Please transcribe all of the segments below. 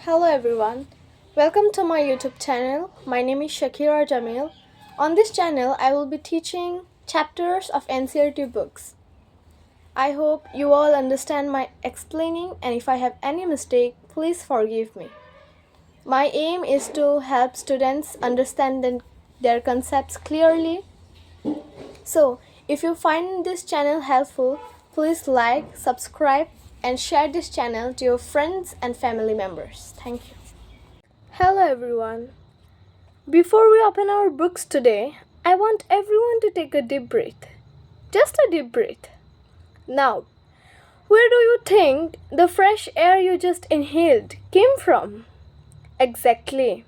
Hello everyone. Welcome to my YouTube channel. My name is Shakira Jamil. On this channel, I will be teaching chapters of NCERT books. I hope you all understand my explaining, and if I have any mistake, please forgive me. My aim is to help students understand their concepts clearly. So, if you find this channel helpful, please like, subscribe, and share this channel to your friends and family members. Thank you. Hello everyone. Before we open our books today, I want everyone to take a deep breath. Just a deep breath. Now, where do you think the fresh air you just inhaled came from? Exactly.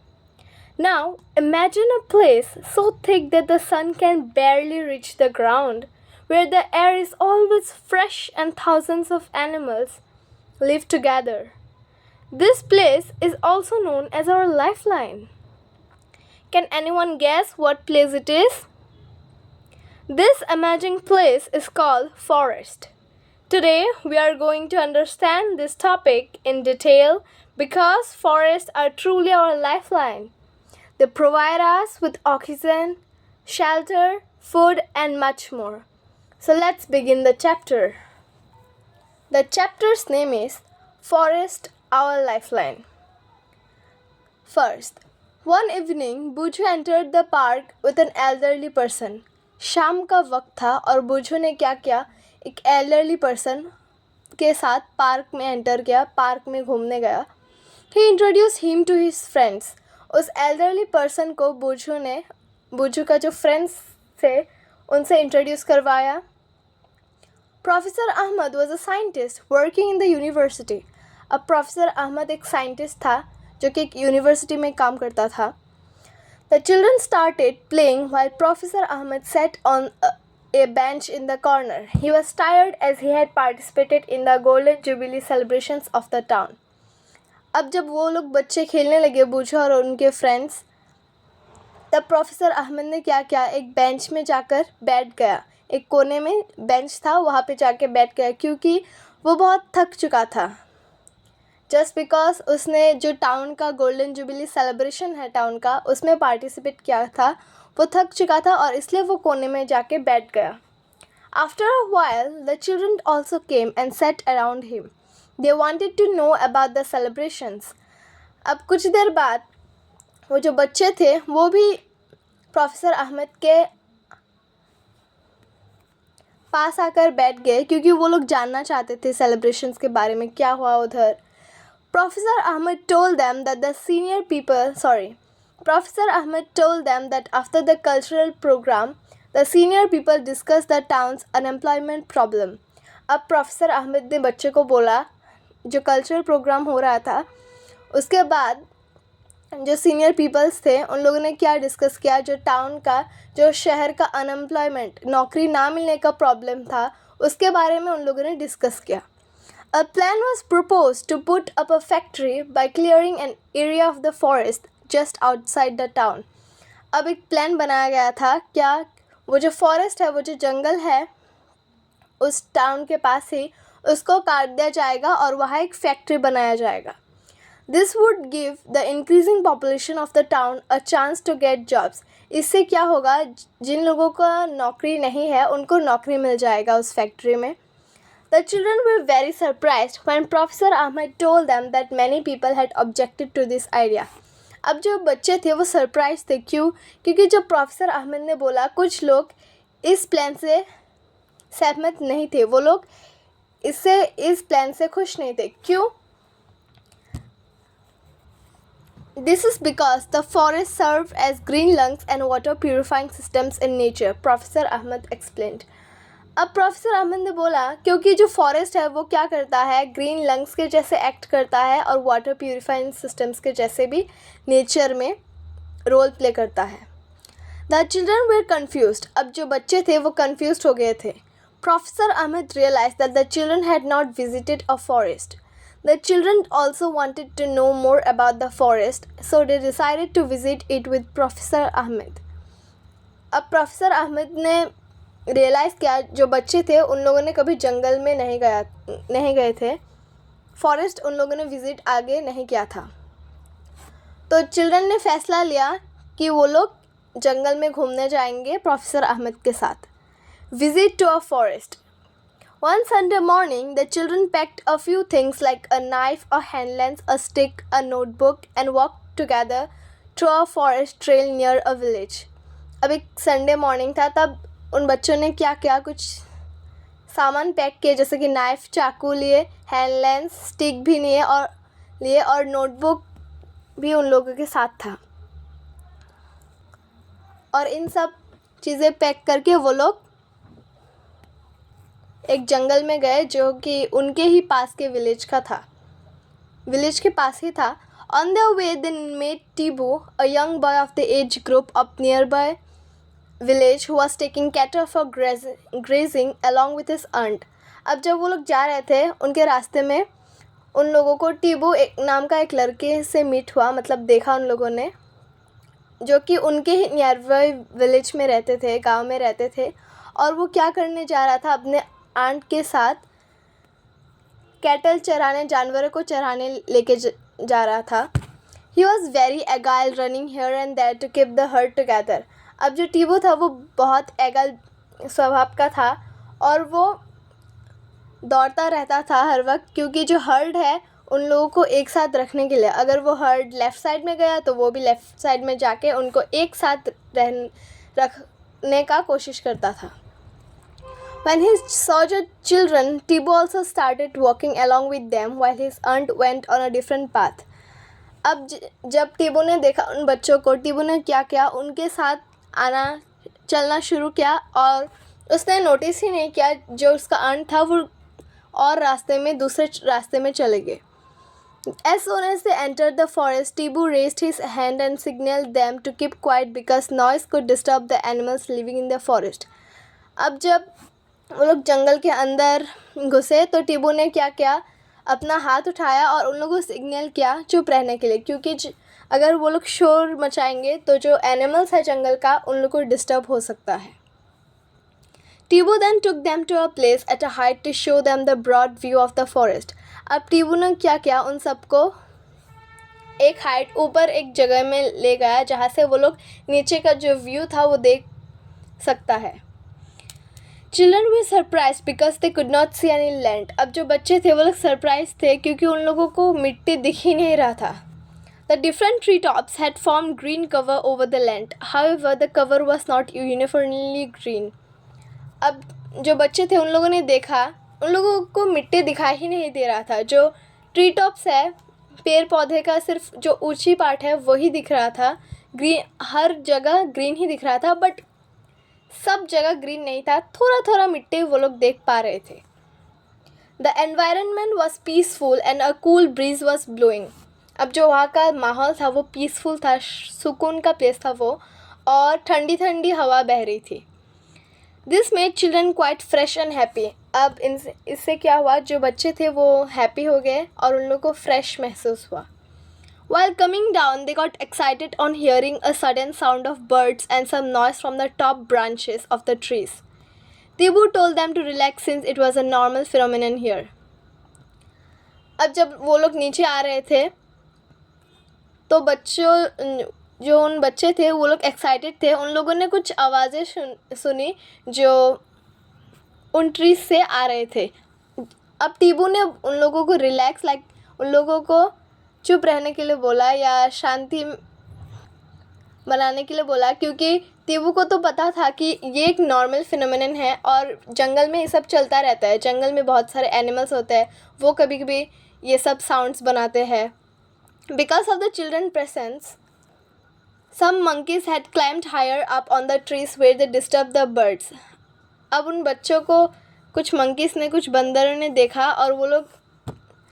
Now, imagine a place so thick that the sun can barely reach the ground, where the air is always fresh and thousands of animals live together. This place is also known as our lifeline. Can anyone guess what place it is? This amazing place is called forest. Today we are going to understand this topic in detail because forests are truly our lifeline. They provide us with oxygen, shelter, food, and much more. So let's begin the chapter. The chapter's name is Forest, Our Lifeline. First, one evening, Buju entered the park with an elderly person. शाम का वक्त था और बुझू ने क्या किया, एक elderly person के साथ पार्क में एंटर किया, पार्क में घूमने गया. He introduced him to his friends. उस elderly person को बुझू का जो friends थे उनसे introduce करवाया. Professor Ahmed was a scientist working in the university. अब Professor Ahmed एक scientist था जो कि एक यूनिवर्सिटी में काम करता था. The children started playing while Professor Ahmed sat on a bench in the corner. He was tired as he had participated in the Golden Jubilee celebrations of the town. अब जब वो लोग बच्चे खेलने लगे, बुझू और उनके फ्रेंड्स, तब प्रोफेसर अहमद ने क्या किया, एक बेंच में जाकर बैठ गया. एक कोने में बेंच था, वहाँ पे जाके बैठ गया क्योंकि वो बहुत थक चुका था. जस्ट बिकॉज उसने जो टाउन का गोल्डन जुबिली सेलिब्रेशन है टाउन का, उसमें पार्टिसिपेट किया था, वो थक चुका था और इसलिए वो कोने में जाके बैठ गया. After a while the children also came and sat around him. They wanted to know about the celebrations. अब कुछ देर बाद वो जो बच्चे थे वो भी प्रोफेसर अहमद के पास आकर बैठ गए क्योंकि वो लोग जानना चाहते थे सेलिब्रेशंस के बारे में, क्या हुआ उधर. Professor Ahmed told them that after the cultural program, the senior people discussed the town's unemployment problem. अब प्रोफेसर अहमद ने बच्चे को बोला, जो कल्चरल प्रोग्राम हो रहा था उसके बाद जो सीनियर पीपल्स थे उन लोगों ने क्या डिस्कस किया, जो टाउन का, जो शहर का अनएम्प्लॉयमेंट, नौकरी ना मिलने का प्रॉब्लम था, उसके बारे में उन लोगों ने डिस्कस किया. A plan was proposed to put up a factory by clearing an area of the forest just outside the town. अब एक प्लान बनाया गया था, क्या वो जो फॉरेस्ट है, वो जो जंगल है उस टाउन के पास ही, उसको काट दिया जाएगा और वहाँ एक फैक्ट्री बनाया जाएगा. This would give the increasing population of the town a chance to get jobs. इससे क्या होगा, जिन लोगों को नौकरी नहीं है उनको नौकरी मिल जाएगा उस फैक्ट्री में. The children were very surprised when Professor Ahmed told them that many people had objected to this idea. अब जो बच्चे थे वो सरप्राइज थे. क्यों? क्योंकि जब प्रोफेसर अहमद ने बोला, कुछ लोग इस प्लान से सहमत नहीं थे, वो लोग इस प्लान से खुश नहीं थे. क्यों? This is because the forests serve as green lungs and water purifying systems in nature, Professor Ahmed explained. अब प्रोफेसर अहमद ने बोला क्योंकि जो फॉरेस्ट है वो क्या करता है, ग्रीन लंग्स के जैसे एक्ट करता है और वाटर प्यूरिफाइंग सिस्टम्स के जैसे भी नेचर में रोल प्ले करता है. The children were confused. अब जो बच्चे थे वो कन्फ्यूज्ड हो गए थे. Professor Ahmed realise that the children had not visited a forest. The children also wanted to know more about the forest, so they decided to visit it with professor Ahmed. अब professor Ahmad ने रियलाइज़ किया, जो बच्चे थे उन लोगों ने कभी जंगल में नहीं गए थे, फॉरेस्ट उन लोगों ने विज़िट आगे नहीं किया था. तो चिल्ड्रन ने फैसला लिया कि वो लोग जंगल में घूमने जाएंगे प्रोफेसर अहमद के साथ. Visit to a forest. One Sunday morning, the children packed a few things like a knife, a hand lens, a stick, a notebook, and walked together through a forest trail near a village. अब एक Sunday morning था, तब उन बच्चों ने क्या किया, कुछ सामान पैक किए, जैसे कि नाइफ, चाकू लिए, हैंड लेंस, स्टिक भी लिए और नोटबुक भी उन लोगों के साथ था. और इन सब चीज़ें पैक करके वो लोग एक जंगल में गए जो कि उनके ही पास के विलेज के पास ही था. On the way they met Tibu, a young boy of the age group up nearby village who was taking cattle for grazing along with his aunt. अब जब वो लोग जा रहे थे, उनके रास्ते में उन लोगों को टीबू नाम का एक लड़के से मीट हुआ, मतलब देखा उन लोगों ने, जो कि उनके ही नियर बाय विलेज में रहते थे, गांव में रहते थे. और वो क्या करने जा रहा था, अपने आंट के साथ कैटल चराने, जानवरों को चराने लेके जा रहा था. He was very agile, running here and there to keep the herd together. अब जो टीबू था वो बहुत एगाइल स्वभाव का था और वो दौड़ता रहता था हर वक्त, क्योंकि जो हर्ड है उन लोगों को एक साथ रखने के लिए, अगर वो हर्ड लेफ़्ट साइड में गया तो वो भी लेफ़्ट साइड में जाके उनको एक साथ रखने का कोशिश करता था. When he saw the children, Tibu also started walking along with them while his aunt went on a different path. अब जब टीबू ने देखा उन बच्चों को, टीबू ने क्या किया, उनके साथ चलना शुरू किया और उसने नोटिस ही नहीं किया जो उसका आंट था वो और दूसरे रास्ते में चले गए. As soon as they entered the forest, Tibu raised his hand and signaled them to keep quiet because noise could disturb the animals living in the forest. अब जब वो लोग जंगल के अंदर घुसे तो टीबू ने क्या किया, अपना हाथ उठाया और उन लोगों को सिग्नल किया चुप रहने के लिए, क्योंकि अगर वो लोग शोर मचाएंगे तो जो एनिमल्स है जंगल का उन लोग को डिस्टर्ब हो सकता है. टीबू then took them to a place at a height to show them the broad view of the forest. अब टीबू ने क्या किया, उन सबको एक हाइट ऊपर एक जगह में ले गया जहाँ से वो लोग नीचे का जो व्यू था वो देख सकता है. Children were surprised because they could not see any land. अब जो बच्चे थे वो लोग सरप्राइज थे क्योंकि उन लोगों को मिट्टी दिख ही नहीं रहा था. The different tree tops had formed green cover over the land. However, the cover was not uniformly green. अब जो बच्चे थे उन लोगों ने देखा, उन लोगों को मिट्टी दिखाई ही नहीं दे रहा था. जो ट्री टॉप्स है, पेड़ पौधे का सिर्फ जो ऊंची पार्ट है वही दिख रहा था. ग्रीन, हर जगह ग्रीन ही दिख रहा था, बट सब जगह ग्रीन नहीं था, थोड़ा थोड़ा मिट्टी वो लोग देख पा रहे थे. The environment was peaceful and a cool bridge was blowing. अब जो वहाँ का माहौल था वो पीसफुल था, सुकून का प्लेस था वो, और ठंडी ठंडी हवा बह रही थी. This made children quite fresh and happy. अब इससे क्या हुआ, जो बच्चे थे वो हैप्पी हो गए और उन लोगों को फ्रेश महसूस हुआ. While coming down, they got excited on hearing a sudden sound of birds and some noise from the top branches of the trees. Tibu told them to relax since it was a normal phenomenon here. अब जब वो लोग नीचे आ रहे थे तो उन बच्चे थे वो लोग एक्साइटेड थे. उन लोगों ने कुछ आवाज़ें सुनी जो उन ट्रीज से आ रहे थे. अब टीबू ने उन लोगों को रिलैक्स, उन लोगों को चुप रहने के लिए बोला या शांति बनाने के लिए बोला, क्योंकि टीबू को तो पता था कि ये एक नॉर्मल फिनोमेनन है और जंगल में ये सब चलता रहता है. जंगल में बहुत सारे एनिमल्स होते हैं, वो कभी कभी ये सब साउंड्स बनाते हैं. Because of the children presence, some monkeys had climbed higher up on the trees where they disturbed the birds. अब उन बच्चों को कुछ मंकीज़ ने, कुछ बंदरों ने देखा और वो लोग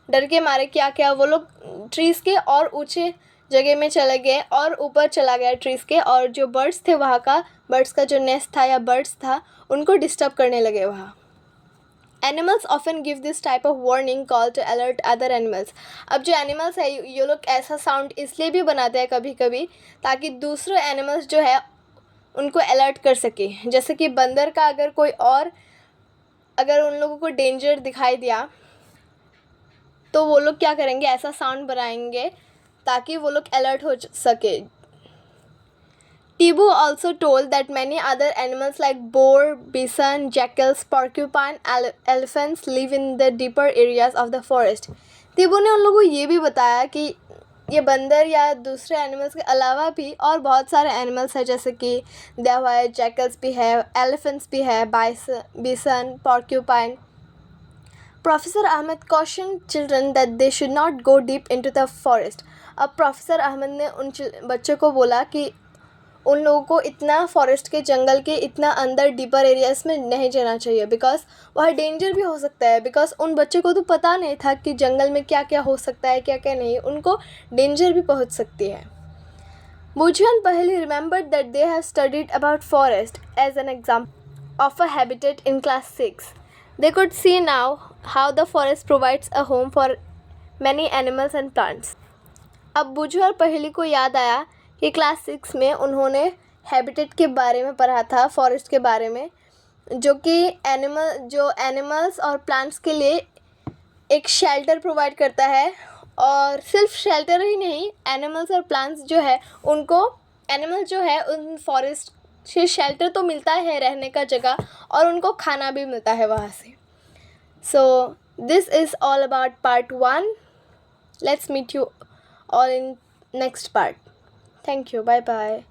डर के मारे क्या वो लोग ट्रीज़ के और ऊंचे जगह में चले गए और ऊपर चला गया ट्रीज़ के, और जो बर्ड्स थे वहाँ का, बर्ड्स का जो नेस्ट था या बर्ड्स था उनको डिस्टर्ब करने लगे वहाँ. Animals often give this type of warning call to alert other animals. अब जो एनिमल्स है ये लोग ऐसा साउंड इसलिए भी बनाते हैं कभी कभी ताकि दूसरे एनिमल्स जो है उनको अलर्ट कर सके. जैसे कि बंदर का अगर उन लोगों को डेंजर दिखाई दिया तो वो लोग क्या करेंगे, ऐसा साउंड बनाएंगे ताकि वो लोग अलर्ट हो सके. Tibu also told that many other animals like boar, bison, jackals, porcupine, elephants live in the deeper areas of the forest. Tibu ने उन लोगों को ये भी बताया कि ये बंदर या दूसरे एनिमल्स के अलावा भी और बहुत सारे एनिमल्स हैं, जैसे कि देवा है, जैकल्स भी है, एलिफेंट्स भी है, बिसन, porcupine. Professor Ahmed cautioned children that they should not go deep into the forest. अब प्रोफेसर अहमद ने उन बच्चों को बोला कि उन लोगों को इतना फॉरेस्ट के जंगल के इतना अंदर डीपर एरियाज़ में नहीं जाना चाहिए, बिकॉज वह डेंजर भी हो सकता है. बिकॉज उन बच्चों को तो पता नहीं था कि जंगल में क्या क्या हो सकता है, क्या क्या नहीं, उनको डेंजर भी पहुंच सकती है. Bujuan Paheli remembered that they have studied about forest as an example of a habitat in class 6. They could see now how the forest provides a home for many animals and plants. अब बुझू और पहेली को याद आया कि class 6 में उन्होंने हैबिटेट के बारे में पढ़ा था, फॉरेस्ट के बारे में, जो कि एनिमल्स और प्लांट्स के लिए एक शेल्टर प्रोवाइड करता है. और सिर्फ शेल्टर ही नहीं, एनिमल्स और प्लांट्स जो है उनको, एनिमल्स जो है उन फॉरेस्ट से शेल्टर तो मिलता है, रहने का जगह, और उनको खाना भी मिलता है वहाँ से. So this is all about part 1. Let's meet you all in next part. Thank you. Bye bye.